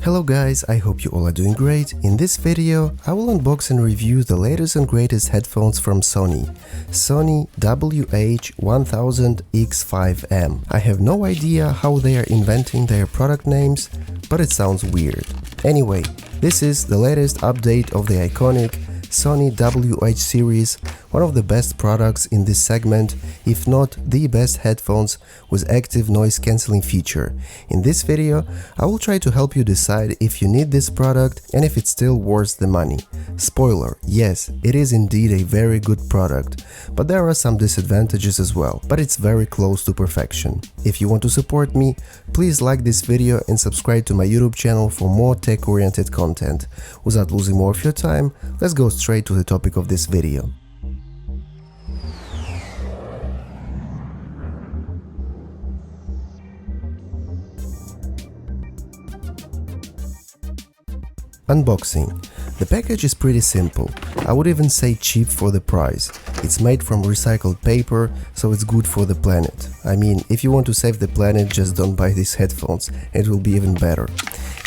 Hello guys, I hope you all are doing great. In this video, I will unbox and review the latest and greatest headphones from Sony WH-1000XM5. I have no idea how they are inventing their product names, but it sounds weird. Anyway, this is the latest update of the iconic Sony WH series, one of the best products in this segment, if not the best headphones with active noise cancelling feature. In this video, I will try to help you decide if you need this product and if it's still worth the money. Spoiler, yes, it is indeed a very good product, but there are some disadvantages as well, but it's very close to perfection. If you want to support me, please like this video and subscribe to my YouTube channel for more tech-oriented content. Without losing more of your time, let's go straight to the topic of this video. Unboxing. The package is pretty simple, I would even say cheap for the price. It's made from recycled paper, so it's good for the planet. I mean, if you want to save the planet, just don't buy these headphones, it will be even better.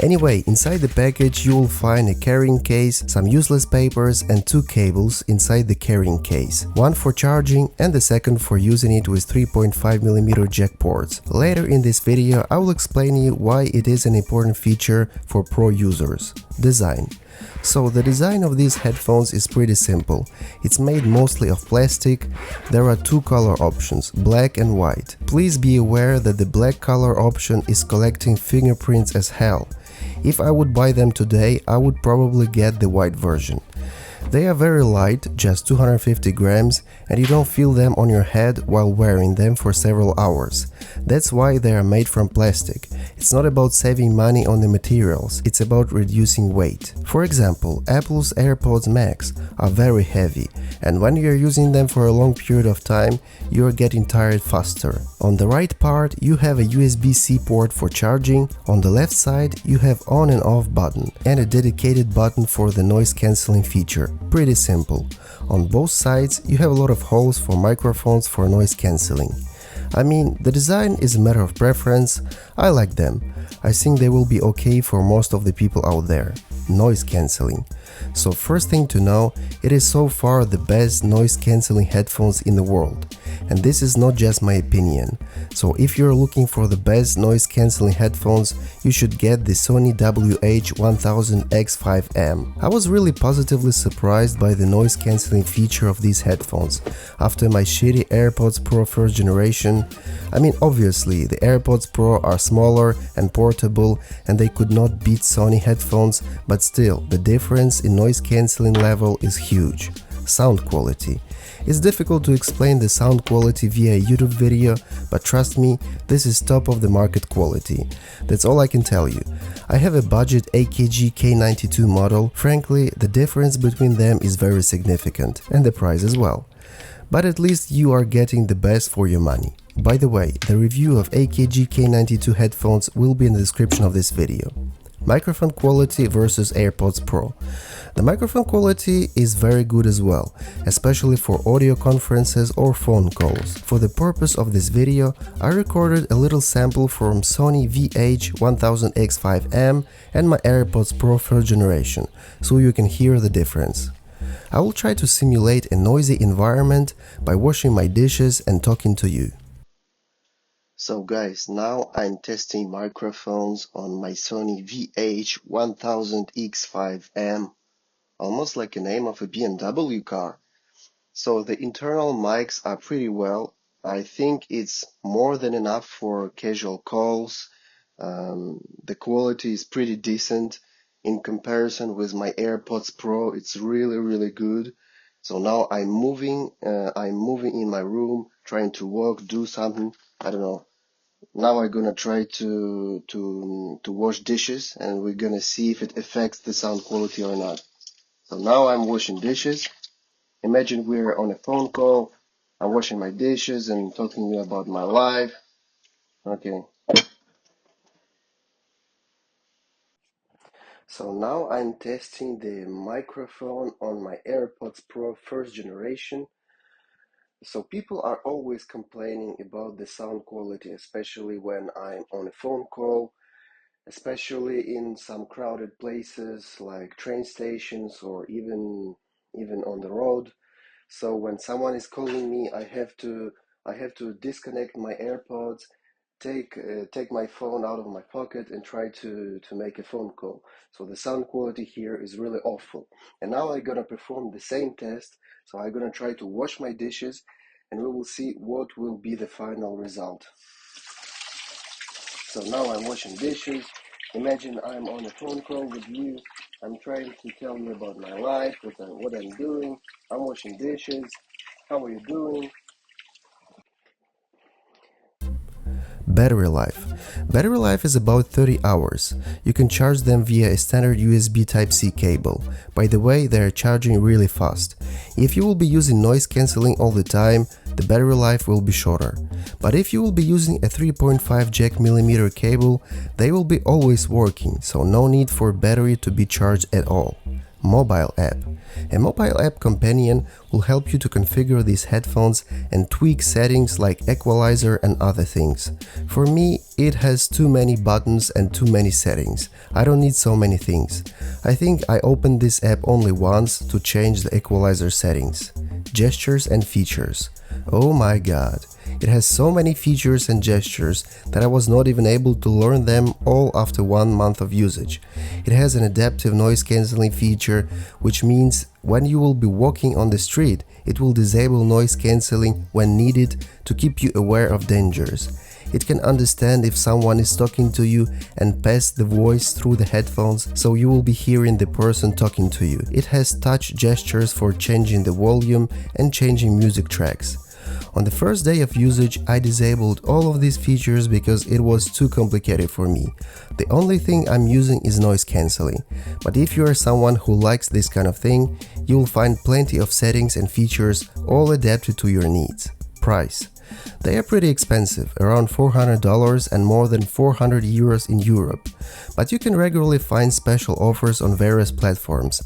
Anyway, inside the package you will find a carrying case, some useless papers and two cables inside the carrying case. One for charging and the second for using it with 3.5mm jack ports. Later in this video I will explain you why it is an important feature for pro users. Design. So the design of these headphones is pretty simple. It's made mostly of plastic. There are two color options, black and white. Please be aware that the black color option is collecting fingerprints as hell. If I would buy them today, I would probably get the white version. They are very light, just 250 grams, and you don't feel them on your head while wearing them for several hours. That's why they are made from plastic. It's not about saving money on the materials, it's about reducing weight. For example, Apple's AirPods Max are very heavy, and when you are using them for a long period of time, you are getting tired faster. On the right part, you have a USB-C port for charging, on the left side you have on and off button, and a dedicated button for the noise cancelling feature. Pretty simple. On both sides you have a lot of holes for microphones for noise cancelling. I mean, the design is a matter of preference. I like them. I think they will be okay for most of the people out there. Noise cancelling. So first thing to know, it is so far the best noise cancelling headphones in the world. And this is not just my opinion. So if you're looking for the best noise cancelling headphones, you should get the Sony WH-1000XM5. I was really positively surprised by the noise cancelling feature of these headphones. After my shitty AirPods Pro first generation, I mean obviously the AirPods Pro are smaller and portable and they could not beat Sony headphones, but still the difference in noise cancelling level is huge. Sound quality. It's difficult to explain the sound quality via a YouTube video, but trust me, this is top of the market quality. That's all I can tell you. I have a budget AKG K92 model. Frankly, the difference between them is very significant, and the price as well. But at least you are getting the best for your money. By the way, the review of AKG K92 headphones will be in the description of this video. Microphone quality versus AirPods Pro. The microphone quality is very good as well, especially for audio conferences or phone calls. For the purpose of this video, I recorded a little sample from Sony WH-1000XM5 and my AirPods Pro first generation, so you can hear the difference. I will try to simulate a noisy environment by washing my dishes and talking to you. So guys, now I'm testing microphones on my Sony WH-1000X5M, almost like the name of a BMW car. So the internal mics are pretty well. I think it's more than enough for casual calls. The quality is pretty decent in comparison with my AirPods Pro. It's really good. So now I'm moving in my room, trying to walk, do something. I don't know. Now I'm gonna try to wash dishes, and we're gonna see if it affects the sound quality or not. So now I'm washing dishes. Imagine we're on a phone call. I'm washing my dishes and talking about my life. Okay. So now I'm testing the microphone on my AirPods Pro first generation. So people are always complaining about the sound quality, especially when I'm on a phone call. especially in some crowded places like train stations or even on the road. So when someone is calling me, I have to disconnect my AirPods, take my phone out of my pocket and try to make a phone call. So the sound quality here is really awful. And now I'm gonna perform the same test. So I'm gonna try to wash my dishes, and we will see what will be the final result. So now I'm washing dishes. Imagine I'm on a phone call with you. I'm trying to tell you about my life, what I'm doing. I'm washing dishes. How are you doing? Battery life. Battery life is about 30 hours. You can charge them via a standard USB Type-C cable. By the way, they are charging really fast. If you will be using noise cancelling all the time, the battery life will be shorter. But if you will be using a 3.5 jack millimeter cable, they will be always working, so no need for battery to be charged at all. Mobile app. A mobile app companion will help you to configure these headphones and tweak settings like equalizer and other things. For me, it has too many buttons and too many settings. I don't need so many things. I think I opened this app only once to change the equalizer settings. Gestures and features. Oh my god. It has so many features and gestures that I was not even able to learn them all after 1 month of usage. It has an adaptive noise cancelling feature, which means when you will be walking on the street, it will disable noise cancelling when needed to keep you aware of dangers. It can understand if someone is talking to you and pass the voice through the headphones, so you will be hearing the person talking to you. It has touch gestures for changing the volume and changing music tracks. On the first day of usage, I disabled all of these features because it was too complicated for me. The only thing I'm using is noise cancelling. But if you are someone who likes this kind of thing, you will find plenty of settings and features all adapted to your needs. Price. They are pretty expensive, around $400 and more than 400 euros in Europe, but you can regularly find special offers on various platforms,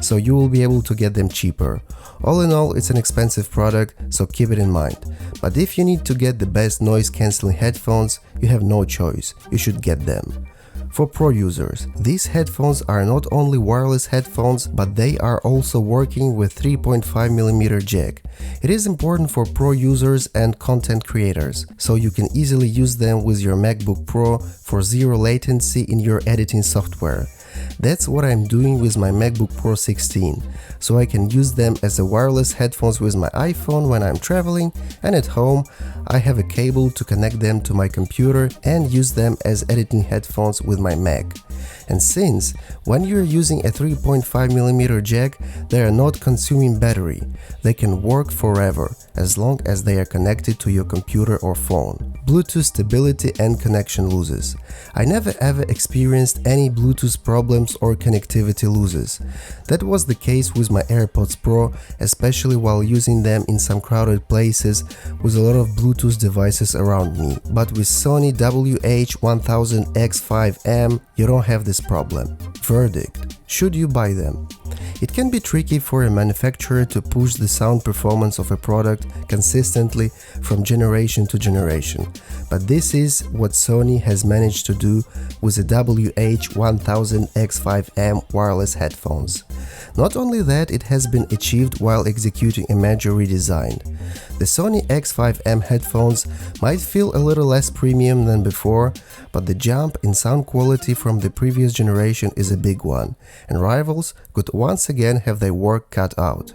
so you will be able to get them cheaper. All in all, it's an expensive product, so keep it in mind. But if you need to get the best noise cancelling headphones, you have no choice, you should get them. For pro users, these headphones are not only wireless headphones, but they are also working with 3.5mm jack. It is important for pro users and content creators, so you can easily use them with your MacBook Pro for zero latency in your editing software. That's what I'm doing with my MacBook Pro 16, so I can use them as a wireless headphones with my iPhone when I'm traveling, and at home I have a cable to connect them to my computer and use them as editing headphones with my Mac. And since when you're using a 3.5mm jack, they are not consuming battery, they can work forever as long as they are connected to your computer or phone. Bluetooth stability and connection losses. I never ever experienced any Bluetooth problems or connectivity losses. That was the case with my AirPods Pro, especially while using them in some crowded places with a lot of Bluetooth devices around me. But with Sony WH-1000XM5, you don't have this problem. Verdict: should you buy them? It can be tricky for a manufacturer to push the sound performance of a product consistently from generation to generation, but this is what Sony has managed to do with the WH-1000X5M wireless headphones. Not only that, it has been achieved while executing a major redesign. The Sony X5M headphones might feel a little less premium than before, but the jump in sound quality from the previous generation is a big one, and rivals could once again have their work cut out.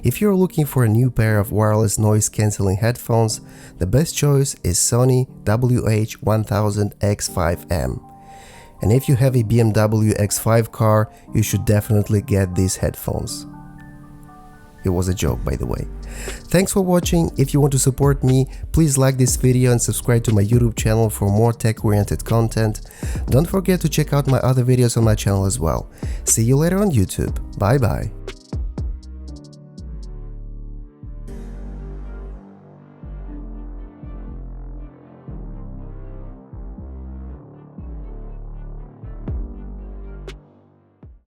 If you're looking for a new pair of wireless noise-cancelling headphones, the best choice is Sony WH-1000X5M. And if you have a BMW X5 car, you should definitely get these headphones. It was a joke, by the way. Thanks for watching. If you want to support me, please like this video and subscribe to my YouTube channel for more tech-oriented content. Don't forget to check out my other videos on my channel as well. See you later on YouTube. Bye bye.